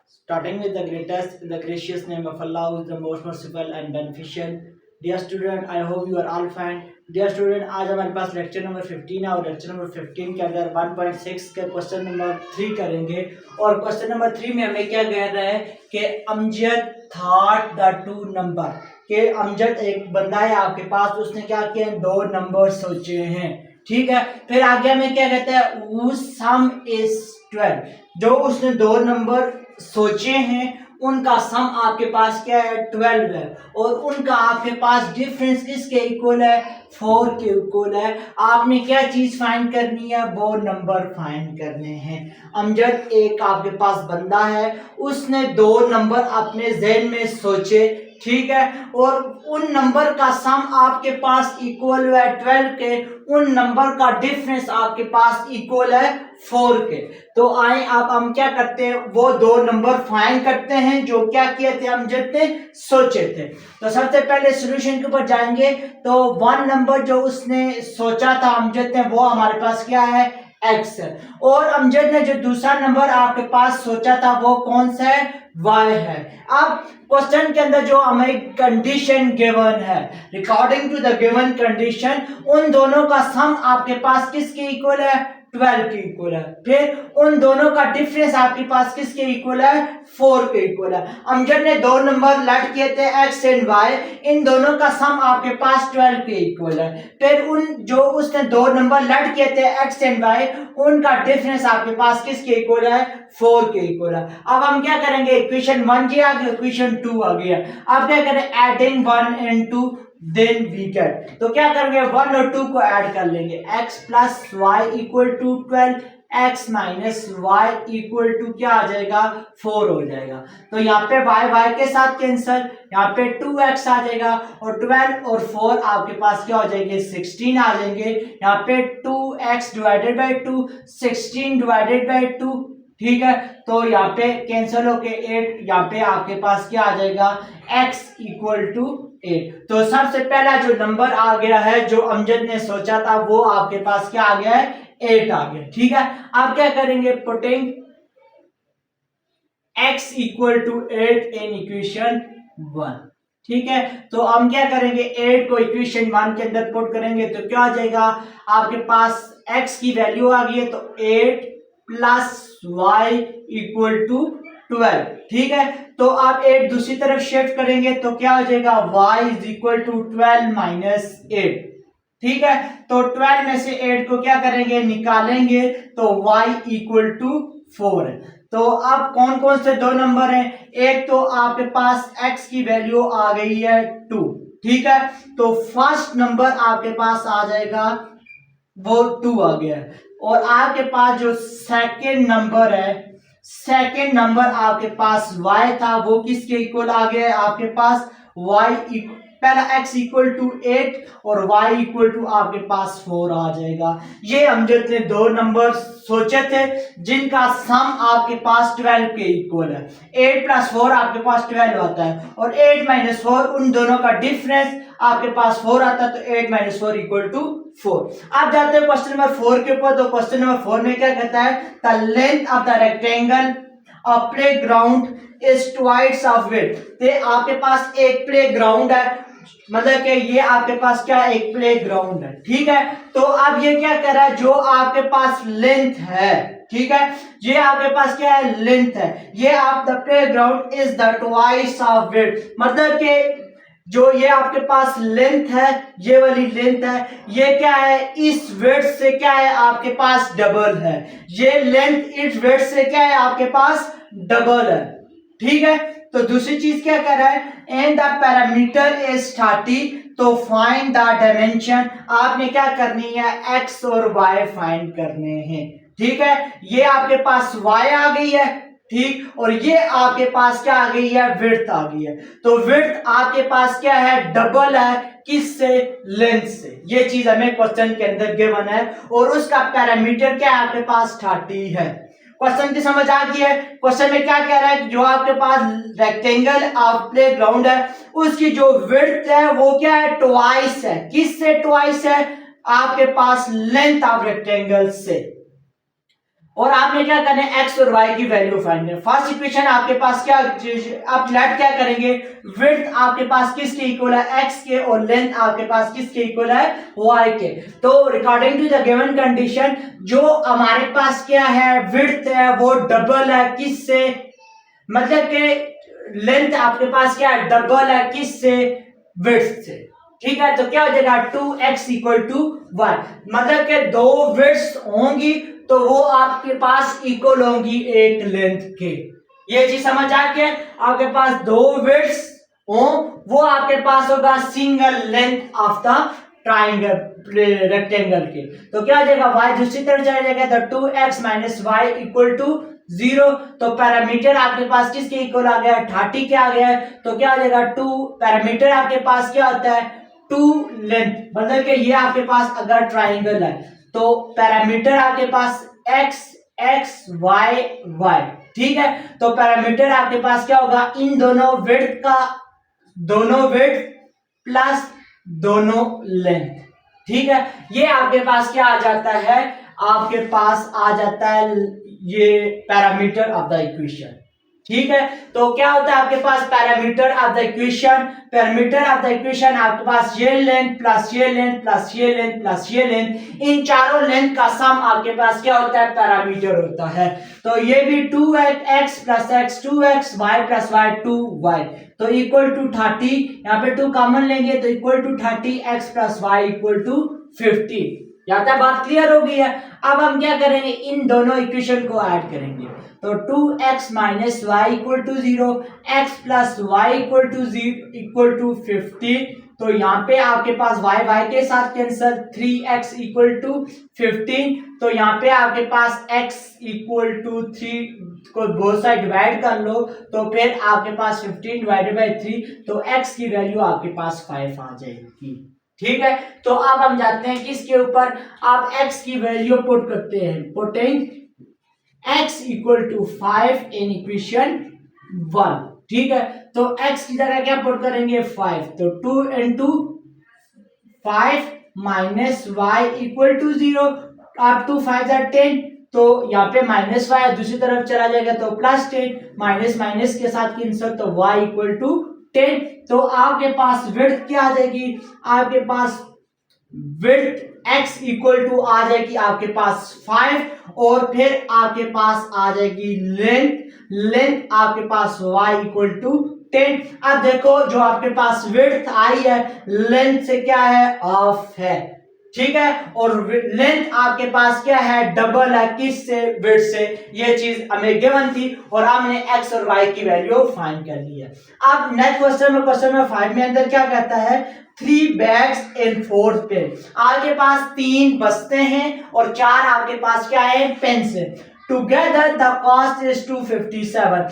Starting with the greatest, in the gracious name of Allah, who is the most merciful and beneficial. Dear student, I hope you are all fine. Dear student, आज हमारे पास lecture number 15 है और lecture number 15 के अंदर 1.6 के question number 3 करेंगे। और question number 3 में हमें क्या कह रहा है कि Amjad thought the two number, कि अमजद एक बंदा है आपके पास, उसने क्या किया, दो नंबर सोचे हैं। ठीक है, फिर आगे हमें क्या कहता है, whose sum is 12, जो उसने दो नंबर सोचे हैं उनका सम आपके पास क्या है, 12 है, और उनका आपके पास डिफरेंस किसके इक्वल है, 4 के इक्वल है। आपने क्या चीज फाइंड करनी है, वो नंबर फाइंड करने हैं। अमजद एक आपके पास बंदा है, उसने दो नंबर अपने ज़हन में सोचे, ठीक है, और उन नंबर का सम आपके पास इक्वल है 12 के, उन नंबर का डिफरेंस आपके पास इक्वल है 4 के। तो आए अब हम क्या करते हैं, वो दो नंबर फाइंड करते हैं जो क्या किए थे, अमजद ने सोचे थे। तो सबसे पहले सॉल्यूशन के ऊपर जाएंगे। तो वन नंबर जो उसने सोचा था अमजद ने, वो हमारे पास क्या है, x है, और अमजद ने जो दूसरा नंबर आपके पास सोचा था वो कौन सा है, y है। अब क्वेश्चन के अंदर जो हमें कंडीशन गिवन है, according to the given condition, उन दोनों का सम आपके पास किसके इक्वल है, 12 के इक्वल है। फिर उन दोनों का डिफरेंस आपके पास किसके इक्वल है, 4 के इक्वल है। अमजद ने दो नंबर लैड किए थे x एंड y, इन दोनों का सम आपके पास 12 के इक्वल है। फिर उन जो उसने दो नंबर लैड किए थे x एंड y, उनका डिफरेंस आपके पास किसके इक्वल है, 4 के इक्वल है। अब हम क्या करेंगे, इक्वेशन 1 जी आ गया, इक्वेशन 2 आ गया। अब क्या करें, adding 1 and 2 then we get, तो क्या करेंगे, 1 और 2 को ऐड कर लेंगे। x plus y equal to 12, x माइनस वाई इक्वल टू क्या आ जाएगा, 4 हो जाएगा। तो यहाँ पे y के साथ कैंसल, यहाँ पे 2x आ जाएगा, और 12 और 4 आपके पास क्या हो जाएंगे, 16 आ जाएंगे। यहाँ पे 2x divided by 2, 16 divided by 2, ठीक है, तो यहाँ पे कैंसिल होके 8, यहाँ पे आपके पास क्या आ जाएगा, x इक्वल टू 8। तो सबसे पहला जो नंबर आ गया है जो अमजद ने सोचा था, वो आपके पास क्या आ गया है, 8 आ गया। ठीक है, अब क्या करेंगे, putting x equal to 8 in equation 1। ठीक है, तो हम क्या करेंगे, 8 को इक्वेशन 1 के अंदर पुट करेंगे तो क्या आ जाएगा, आपके पास x की वैल्यू आ गई है, तो 8 प्लस वाई इक्वल टू 12। ठीक है, तो आप 8 दूसरी तरफ शिफ्ट करेंगे तो क्या हो जाएगा, y is equal to 12 minus 8। ठीक है, तो 12 में से 8 को क्या करेंगे, निकालेंगे, तो y इक्वल टू 4 है। तो अब कौन कौन से दो नंबर हैं, एक तो आपके पास x की वैल्यू आ गई है 2। ठीक है, तो फर्स्ट नंबर आपके पास आ जाएगा, वो 2 आ गया है। और आपके पास जो सेकंड नंबर है, सेकंड नंबर आपके पास y था, वो किसके इक्वल आ गया है, आपके पास y पहला x इक्वल टू 8 और y इक्वल टू आपके पास 4 आ जाएगा। ये अमजद ने दो नंबर सोचे थे जिनका सम आपके पास 12 के इक्वल है। 8 प्लस 4 आपके पास 12 होता है, और 8 माइनस 4, उन दोनों का डिफरेंस आपके पास 4 आता है, तो 8 माइनस 4 इक्वल टू 4। अब जाते हैं क्वेश्चन नंबर 4 के ऊपर। तो क्वेश्चन नंबर 4 में क्या कहता है, the length of the rectangle of play ground is twice of width. तो आपके पास एक प्ले ग्राउंड है, मतलब कि ये आपके पास क्या, एक प्ले ग्राउंड है। ठीक है, तो अब ये क्या कर रहा है, जो आपके पास लेंथ है, ठीक है, ये आपके पास क्या है, लेंथ है, ये आप the play ground is the twice of width, मतलब कि जो ये आपके पास लेंथ है, ये वाली लेंथ है, ये क्या है, इस विड्थ से क्या है, आपके पास डबल है। ये लेंथ इस विड्थ से क्या है, आपके पास डबल है। ठीक है, तो दूसरी चीज क्या कर रहा है, एंड द पैरामीटर इज 30, तो फाइंड द डायमेंशन। आपने क्या करनी है, x और y फाइंड करने हैं। ठीक है, ये आपके पास y आ गई है, ठीक, और ये आपके पास क्या आ गई है, विड्थ आ गई है। तो विड्थ आपके पास क्या है, डबल है, किससे, लेंथ से। ये चीज हमें क्वेश्चन के अंदर गिवन है, और उसका पैरामीटर क्या है, आपके पास 30 है। क्वेश्चन की समझ आ गई है। क्वेश्चन में क्या कह रहा है, जो आपके पास रेक्टेंगल ऑफ प्ले ग्राउंड है, उसकी जो विड्थ है वो क्या है, ट्वाइस है। किससे ट्वाइस है, आपके पास लेंथ ऑफ रेक्टेंगल से। और आपने क्या करना है, एक्स और वाई की वैल्यू फाइंड करना। फर्स्ट इक्वेशन आपके पास क्या, आप लेट क्या करेंगे, विड्थ आपके पास किसके इक्वल है, एक्स के, और लेंथ आपके पास किसके इक्वल है, वाई के। तो according to the given condition जो हमारे पास क्या है, विड्थ है वो डबल है किससे, मतलब के लेंथ आपके पास क्या है, डबल है किससे, विड्थ से। ठीक है, तो क्या हो जाएगा 2x इक्वल टू 1, मतलब के दो विड्थ होंगी तो वो आपके पास इक्वल होंगी एक लेंथ के। ये चीज समझ आ गया, आपके पास दो विड्थ हो वो आपके पास होगा single length of the triangle rectangle के। तो क्या हो जाएगा, y दूसरी तरफ चला जाएगा, तो 2x minus y equal to 0। तो पैरामीटर आपके पास किसके इक्वल आ गया, 30 के आ गया है। तो क्या हो जाएगा, 2 पैरामीटर आपके पास क्या होता है, 2 लेंथ, मतलब कि ये आपके पास अगर ट्राइंगल है तो पैरामीटर आपके पास x x y y, ठीक है। तो पैरामीटर आपके पास क्या होगा, इन दोनों विड्थ का, दोनों विड्थ प्लस दोनों लेंथ, ठीक है। ये आपके पास क्या आ जाता है, आपके पास आ जाता है ये पैरामीटर ऑफ द इक्वेशन, ठीक है। तो क्या होता है आपके पास parameter of the equation, parameter of the equation आपके पास ये लेंथ प्लस ये लेंथ प्लस ये लेंथ प्लस ये लेंथ, इन चारों लेंथ का सम आपके पास क्या होता है, पैरामीटर होता है। तो ये भी 2x plus x 2x y plus y 2y, तो इक्वल टू 30, यहाँ पे 2 कॉमन लेंगे तो equal to 30x plus y equal to 50। यहाँ तक बात क्लियर हो गई है। अब हम क्या करेंगे, इन दोनों इक्वेशन को ऐड करेंगे, तो 2x minus y equal to 0, x plus y equal to 0 equal to 50। तो यहाँ पे आपके पास y y के साथ कैंसल, 3x इक्वल टू 15। तो यहाँ पे आपके पास x इक्वल टू 3 को बोथ साइड डिवाइड कर लो, तो फिर आपके पास 15 डिवाइडेड बाई 3, तो x की वैल्यू आपके पास 5 आ जाएगी, ठीक है। तो अब हम जाते हैं किसके ऊपर, आप x की वैल्यू पुट करते हैं, putting x equal to 5 in equation 1, ठीक है। तो x की जगह क्या पुट करेंगे, 5, तो 2 into 5 minus y equal to 0, आप 2 5 10, तो यहाँ पे माइनस वाई दूसरी तरफ चला जाएगा तो प्लस 10, माइनस माइनस के साथ कैंसिल, तो y इक्वल टू 10। तो आपके पास विड्थ क्या आ जाएगी, आपके पास विड्थ x इक्वल टू आ जाएगी आपके पास 5, और फिर आपके पास आ जाएगी लेंथ आपके पास y इक्वल टू 10। अब देखो जो आपके पास विड्थ आई है लेंथ से क्या है, ऑफ है, ठीक है। और लेंथ आपके पास क्या है, डबल है किससे, विड्थ से। ये चीज हमें गिवन थी और हमने x और y की वैल्यू फाइंड कर ली है। अब नेक्स्ट क्वेश्चन में, क्वेश्चन नंबर 5 में अंदर क्या कहता है, 3 बैग्स इन 4th पेन, आपके पास 3 बस्ते हैं और 4 आपके पास क्या है, पेन्स है। टुगेदर द कॉस्ट इज 257,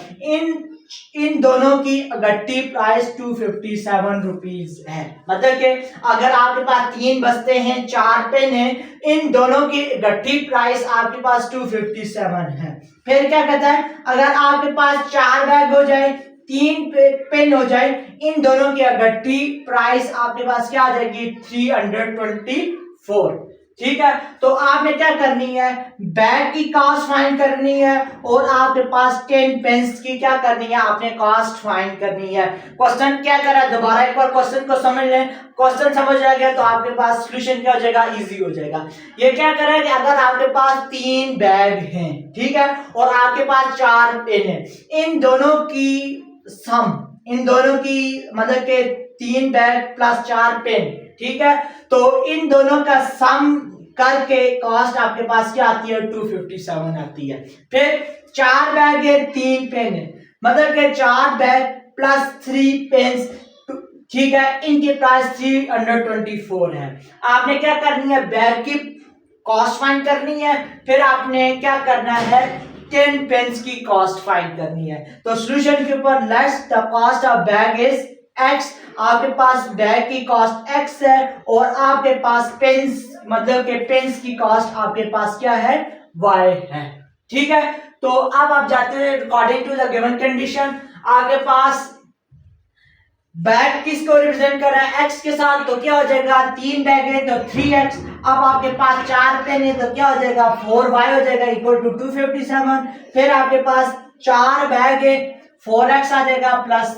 इन दोनों की इकट्ठी प्राइस 257 रुपीज है। मतलब कि अगर आपके पास 3 बस्ते हैं 4 पेन है, इन दोनों की इकट्ठी प्राइस आपके पास 257 है। फिर क्या कहता है, अगर आपके पास 4 बैग हो जाए, 3 पेन हो जाए, इन दोनों की इकट्ठी प्राइस आपके पास क्या आ जाएगी, 324, ठीक है। तो आपने क्या करनी है, बैग की कॉस्ट फाइंड करनी है और आपके पास 10 पेन्स की क्या करनी है, आपने कॉस्ट फाइंड करनी है। क्वेश्चन क्या करा, दोबारा एक बार क्वेश्चन को समझ लें। क्वेश्चन समझ आ गया तो आपके पास सॉल्यूशन क्या हो जाएगा, इजी हो जाएगा। ये क्या करा कि अगर आपके पास 3 बैग हैं, ठीक है, और आपके पास 4 पेन है, इन दोनों की सम, इन दोनों की मतलब के 3 बैग प्लस 4 पेन, ठीक है, तो इन दोनों का सम करके कॉस्ट आपके पास क्या आती है, 257 आती है। फिर 4 बैग है 3 पेन है, मतलब के 4 बैग प्लस 3 पेन्स, ठीक है, इनकी प्राइस 324 है। आपने क्या करनी है, बैग की कॉस्ट फाइंड करनी है, फिर आपने क्या करना है, 10 पेन्स की कॉस्ट फाइंड करनी है। तो सॉल्यूशन के ऊपर let's the cost of bag is x, आपके पास बैग की कॉस्ट x है और आपके पास पेन्स मतलब के पेन्स की कॉस्ट आपके पास क्या है, y है, ठीक है। तो अब आप जाते हैं according to the given condition, आपके पास बैग किसको रिप्रेजेंट कर रहा है, एक्स के साथ, तो क्या हो जाएगा 3 बैग है तो 3x। अब आपके पास 4 पेन है तो क्या हो जाएगा 4y हो जाएगा इक्वल टू 257। फिर आपके पास 4 बैग है 4x आ जाएगा प्लस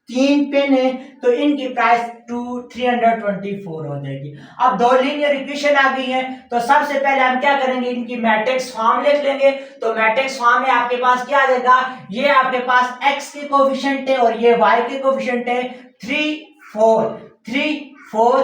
3 पेन है तो इनकी प्राइस 324 हो जाएगी। अब दो लीनियर इक्वेशन आ गई है तो सबसे पहले हम क्या करेंगे, इनकी मैट्रिक्स फॉर्म लिख लेंगे। तो मैट्रिक्स फॉर्म में आपके पास क्या आ जाएगा, ये आपके पास x के कोफिशिएंट है और ये y के कोफिशिएंट है 3 4 3 4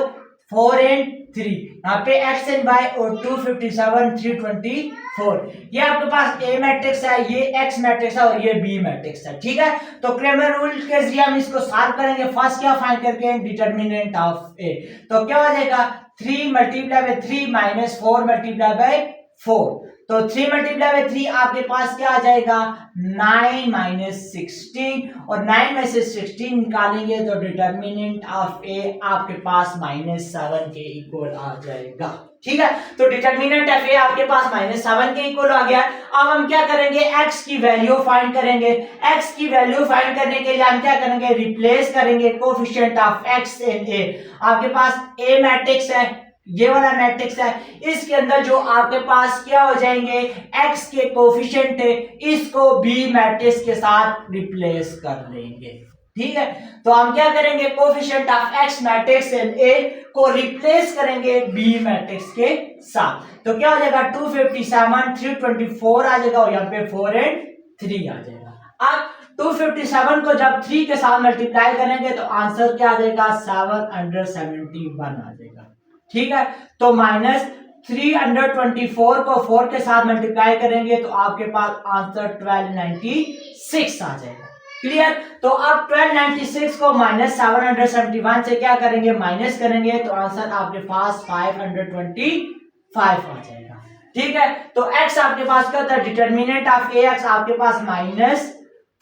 4 एंड 3। यहाँ पे x एंड y और 257 324। ये आपके पास A मैट्रिक्स है, ये X मैट्रिक्स है और ये B मैट्रिक्स है। ठीक है, तो क्रेमर रूल के जरिए हम इसको सॉल्व करेंगे। फर्स्ट क्या फाइंड करके डिटर्मिनेंट ऑफ A, तो क्या हो जाएगा 3 multiply by 3 minus 4 multiply by 4। तो 3 मल्टीप्लाई बाय 3 आपके पास क्या आ जाएगा 9 माइनस 16 और 9 में से 16 निकालेंगे तो डिटर्मिनेंट ऑफ ए आपके पास -7 के इक्वल आ जाएगा। ठीक है, तो डिटर्मिनेंट ऑफ ए आपके पास -7 के इक्वल आ गया। अब हम क्या करेंगे, x की वैल्यू फाइंड करेंगे। x की वैल्यू फाइंड करने के लिए हम क्या करेंगे, रिप्लेस करेंगे coefficient of x in a। आपके पास a मैट्रिक्स है, ये वाला मैट्रिक्स है, इसके अंदर जो आपके पास क्या हो जाएंगे x के कोफिशिएंट है, इसको b मैट्रिक्स के साथ रिप्लेस कर लेंगे। ठीक है, तो हम क्या करेंगे, coefficient of x matrix in a को रिप्लेस करेंगे b मैट्रिक्स के साथ। तो क्या हो जाएगा 257 324 आ जाएगा और यहाँ पे 4 एंड 3 आ जाएगा। अब 257 को जब 3 के साथ मल्टीप्लाई करेंगे तो आंसर क्या आ जाएगा 771 आ जाएगा। ठीक है, तो माइनस 324 को 4 के साथ मल्टीप्लाई करेंगे तो आपके पास आंसर 1296 आ जाएगा। क्लियर, तो अब 1296 को माइनस 771 से क्या करेंगे, माइनस करेंगे तो आंसर आपके पास 525 आ जाएगा। ठीक है, तो x आपके पास क्या होता है, डिटर्मिनेंट ऑफ ax आपके पास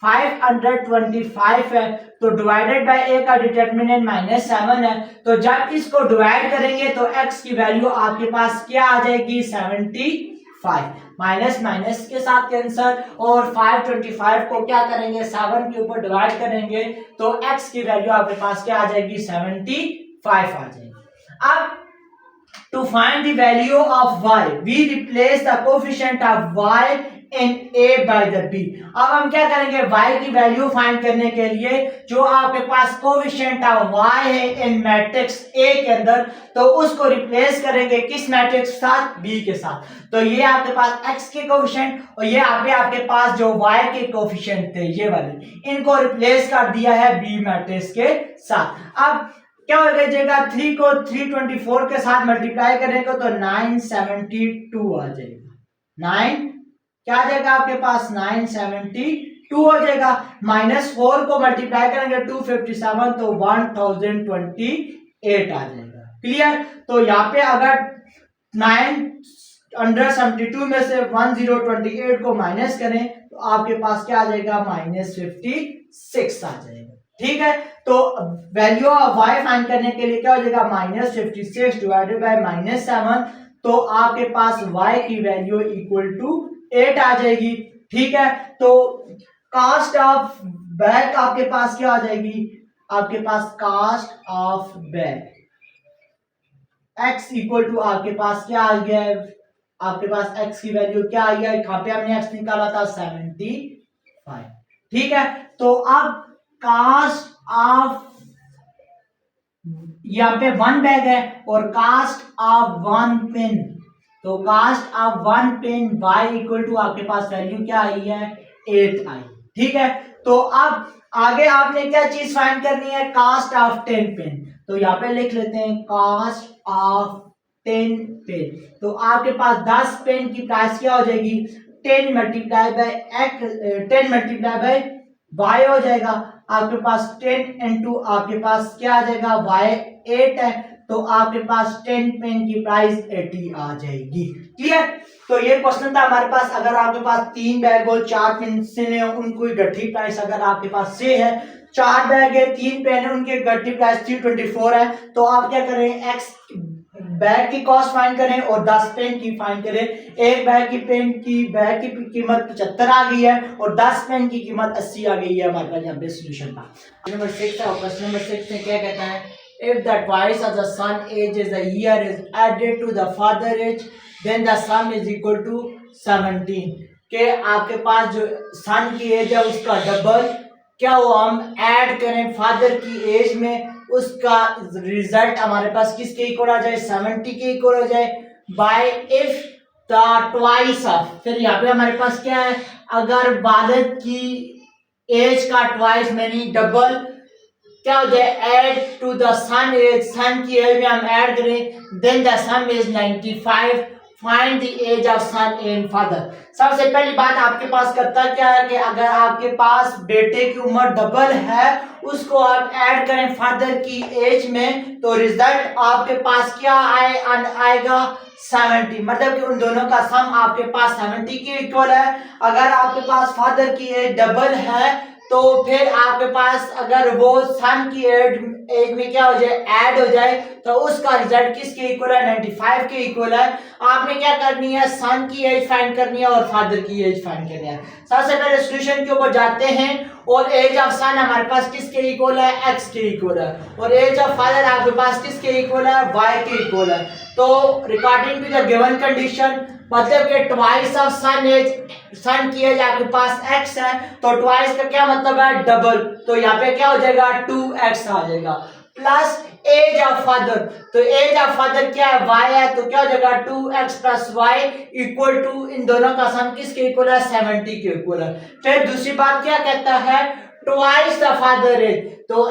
-525 है, तो डिवाइडेड बाय a का डिटर्मिनेंट -7 है, तो जब इसको डिवाइड करेंगे तो x की वैल्यू आपके पास क्या आ जाएगी 75, माइनस माइनस के साथ कैंसर, और 525 को क्या करेंगे 7 के ऊपर डिवाइड करेंगे तो x की वैल्यू आपके पास क्या आ जाएगी 75 आ जाएगी। अब to find the value of y we replace the coefficient of y in a by the b। अब हम क्या करेंगे, y की वैल्यू फाइंड करने के लिए जो आपके पास कोफिशिएंट ऑफ y है इन मैट्रिक्स a के अंदर, तो उसको रिप्लेस करेंगे किस मैट्रिक्स के साथ, b के साथ। तो ये आपके पास x के कोफिशिएंट और ये आपके पास जो y के कोफिशिएंट थे ये वाले, इनको रिप्लेस कर दिया है b मैट्रिक्स के साथ। अब क्या हो जाएगा 3 को 324 के साथ मल्टीप्लाई करेंगे तो 972 आ जाएगा। 9 क्या आ जाएगा आपके पास 972 हो जाएगा। -4 को मल्टीप्लाई करेंगे 257 तो 1028 आ जाएगा। क्लियर, तो यहाँ पे अगर 972 में से 1028 को माइनस करें तो आपके पास क्या आ जाएगा -56 आ जाएगा। ठीक है, तो वैल्यू ऑफ y फाइंड करने के लिए क्या हो जाएगा -56 डिवाइडेड बाय -7, तो आपके पास y की वैल्यू इक्वल टू 8 आ जाएगी। ठीक है, तो कास्ट ऑफ बैग आपके पास क्या आ जाएगी, आपके पास cost of bag x equal to आपके पास क्या आ गया है, आपके पास x की वैल्यू क्या आई है, यहाँ पे हमने x निकाला था 75। ठीक है, तो अब कास्ट ऑफ यहाँ पे 1 बैग है और कास्ट ऑफ 1 पेन, तो cost of 1 pen y equal to आपके पास वैल्यू क्या आई है 8 आई। ठीक है, तो अब आगे आपने क्या चीज फाइंड करनी है, कास्ट ऑफ 10 पेन। तो यहाँ पे लिख लेते हैं कास्ट ऑफ 10 पेन, तो आपके पास 10 पेन की प्राइस क्या हो जाएगी 10 मल्टीप्लाई बाय y हो जाएगा। आपके पास 10 इंटू आपके पास क्या आ जाएगा y 8 है, तो आपके पास 10 पेन की प्राइस 80 आ जाएगी। क्लियर, तो ये क्वेश्चन था हमारे पास। अगर आपके पास 3 बैग और 4 पेंसिल है, उनको गट्ठी प्राइस अगर आपके पास से है, 4 बैग है 3 पेन है, उनके गट्ठी प्राइस 324 है, तो आप क्या करें x बैग की कॉस्ट फाइंड करें और 10 पेन की फाइंड करें। एक बैग की कीमत 75 आ गई है और 10 पेन की कीमत 80 आ गई है हमारे पास यहाँ पे सोल्यूशन का। नंबर 6 है, क्वेश्चन नंबर 6 में क्या कहता है, if the twice of the son age is the year is added to the father age then the sum is equal to 17। के आपके पास जो सन की एज है उसका डबल क्या वो हम ऐड करें फादर की एज में, उसका रिजल्ट हमारे पास किसके इक्वल आ जाए, 70 के इक्वल हो जाए by if the twice of. फिर यहाँ पे हमारे पास क्या है, अगर वालिद की एज का ट्वाइस यानी डबल क्या हो जाए, add to the son age, son की एज में हम ऐड करें then the sum is 95, find the age of son and father. सबसे पहली बात आपके पास करता क्या है कि अगर आपके पास बेटे की उम्र डबल है उसको आप ऐड करें फादर की एज में तो रिजल्ट आपके पास क्या आएगा 70। मतलब कि उन दोनों का सम आपके पास 70 के इक्वल है। अगर आपके पास फादर की एज डबल है तो फिर आपके पास अगर वो सन की एज में क्या हो जाए ऐड हो जाए तो उसका रिजल्ट किसके इक्वल है, 95 के इक्वल है। आपने क्या करनी है, सन की एज फाइंड करनी है और फादर की एज फाइंड करनी है। सबसे पहले सॉल्यूशन के ऊपर जाते हैं और एज ऑफ सन हमारे पास किसके इक्वल है, x के इक्वल है और एज ऑफ फादर आपके पास किसके इक्वल है, y के इक्वल है। तो regarding to the given condition मतलब कि twice of son age, son की एज आपके पास x है तो ट्वाइस का क्या मतलब है डबल, तो यहाँ पे क्या हो जाएगा 2x आ जाएगा प्लस एज ऑफ फादर, तो एज ऑफ फादर क्या है y है तो क्या हो जाएगा 2x plus y equal to इन दोनों का सम किसके इक्वल है 70 के इक्वल है। फिर दूसरी बात क्या कहता है, ट्वाइस द फादर एज, तो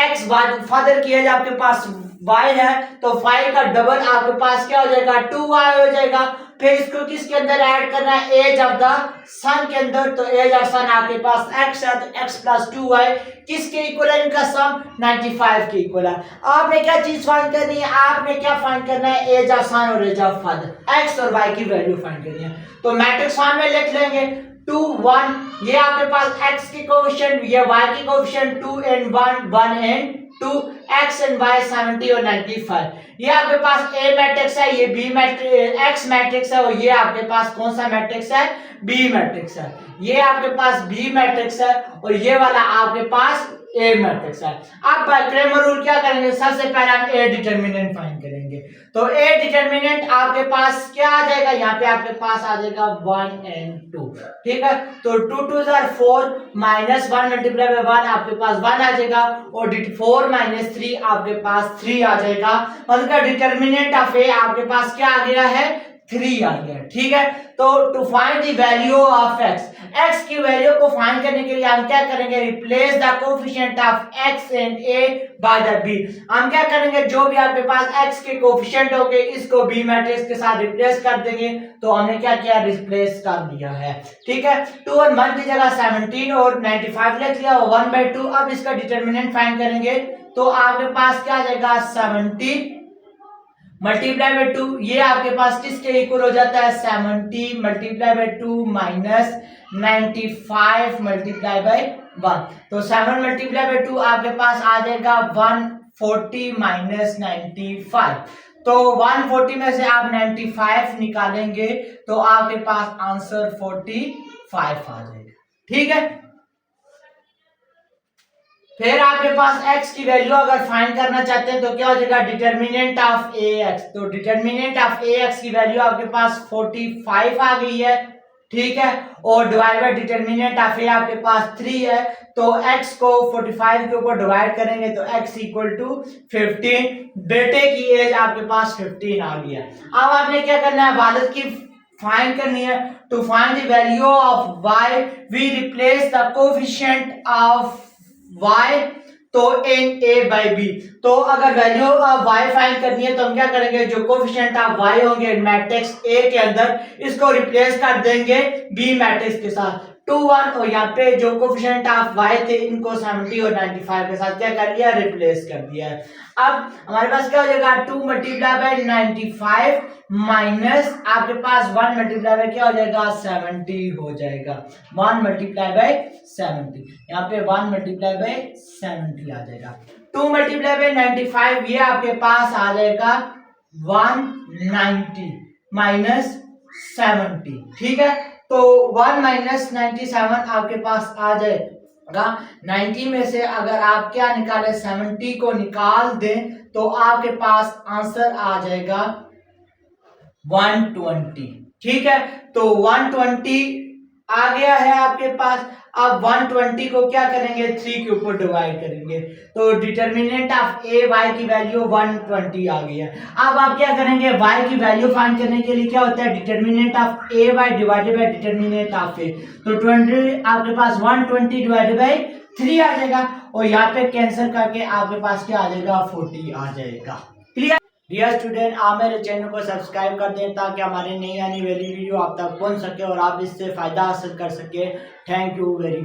x फादर की एज आपके पास y है तो 5 का डबल आपके पास क्या हो जाएगा 2y हो जाएगा। फिर इसको किसके अंदर ऐड करना है, एज ऑफ द सन के अंदर, तो एज ऑफ सन आपके पास x है तो x प्लस 2y किसके इक्वल है, इनका सम 95 के इक्वल है। आपने क्या चीज फाइंड करनी है, आपने क्या फाइंड करना है, एज ऑफ सन और एज ऑफ फादर, x और y की वैल्यू फाइंड करनी है। तो मैट्रिक्स फॉर्म में लिख लेंगे 2 1, ये आपके पास x की कोएफिशिएंट, ये y की coefficient 2 and 1 1 and 2, x and y 70 और 95। ये आपके पास A मैट्रिक्स है, ये B मैट्रिक्स X मैट्रिक्स है और ये आपके पास कौन सा मैट्रिक्स है, B मैट्रिक्स है। ये आपके पास B मैट्रिक्स है और ये वाला आपके पास A मैट्रिक्स है। अब क्रेमर रूल क्या करेंगे, सबसे पहले हम A डिटरमिनेंट फाइंड करेंगे। तो A डिटरमिनेंट आपके पास क्या आ जाएगा, यहाँ पे आपके पास आ जाएगा 1 and 2, ठीक है। तो 2 2 4 माइनस 1 मल्टीप्लाई बाय 1 आपके पास 1 आ जाएगा और 4 माइनस 3 आपके पास 3 आ जाएगा। मतलब डिटरमिनेंट ऑफ A आपके पास क्या आ गया है, 3 आ गया, ठीक है। तो to find the value of x की वैल्यू को फाइंड करने के लिए हम क्या करेंगे, replace the coefficient of x and a by the b। हम क्या करेंगे, जो भी आपके पास x के कोएफिशिएंट होंगे इसको b मैट्रिक्स के साथ रिप्लेस कर देंगे। तो हमने क्या किया, रिप्लेस कर दिया है, ठीक है। 2 और 1 की जगह 17 और 95 लिख लिया, 1/2। अब इसका डिटरमिनेंट फाइंड करेंगे तो आपके पास क्या आ जाएगा 70 मल्टीप्लाई बाय 2, ये आपके पास किसके इक्वल हो जाता है 70 multiply by 2 minus 95 multiply by 1। तो 7 मल्टीप्लाई बाय 2 आपके पास आ जाएगा 140 माइनस 95। तो 140 में से आप 95 निकालेंगे तो आपके पास आंसर 45 आ जाएगा, ठीक है। फिर आपके पास x की वैल्यू अगर फाइंड करना चाहते हैं तो क्या हो जाएगा, डिटरमिनेंट ऑफ ax, तो डिटरमिनेंट ऑफ ax की वैल्यू आपके पास 45 आ गई है, ठीक है। और divide by determinant of a आपके पास 3 है तो x को 45 के ऊपर डिवाइड करेंगे तो x इक्वल टू 15। बेटे की एज आपके पास 15 आ गई है। अब आपने क्या करना है, वालिद की फाइंड करनी है। To find the value of y we replace the coefficient of y तो इन a बाई b। तो अगर वैल्यू ऑफ y फाइंड करनी है तो हम क्या करेंगे, जो कोएफिशिएंट ऑफ y होंगे मैट्रिक्स A के अंदर इसको रिप्लेस कर देंगे B मैट्रिक्स के साथ 2 1 और यहाँ पे जो कोएफिशिएंट ऑफ y थे इनको 70 और 95 के साथ क्या कर दिया, रिप्लेस कर दिया है। अब हमारे पास क्या हो जाएगा 2 मल्टीप्लाई बाय 95 माइनस आपके पास 1 मल्टीप्लाई बाय क्या हो जाएगा 70 हो जाएगा, 1 मल्टीप्लाई बाय 70, यहाँ पे 1 मल्टीप्लाई बाय 70 आ जाएगा। 2 मल्टीप्लाई बाय 95 ये आपके पास आ जाएगा 190 माइनस 70, ठीक है। तो 1 माइनस 97 आपके पास आ जाएगा। 90 में से अगर आप क्या निकालें, 70 को निकाल दें तो आपके पास आंसर आ जाएगा 120, ठीक है। तो 120 आ गया है आपके पास। अब 120 को क्या करेंगे, 3 के ऊपर डिवाइड करेंगे, तो डिटर्मिनेंट ऑफ ए वाई की वैल्यू 120 आ गई है। अब आप क्या करेंगे, वाई की वैल्यू फाइंड करने के लिए क्या होता है, determinant of A Y divided by determinant of A. तो 20 आपके पास 120 डिवाइडेड बाय 3 आ जाएगा, और यहाँ पे कैंसिल करके आपके पास क्या आ जाएगा, 40 आ जाएगा। क्लियर। डियर स्टूडेंट, आप मेरे चैनल को सब्सक्राइब कर दें ताकि हमारी नई आने वाली वीडियो आप तक पहुंच सके और आप इससे फायदा हासिल कर सके। Thank you very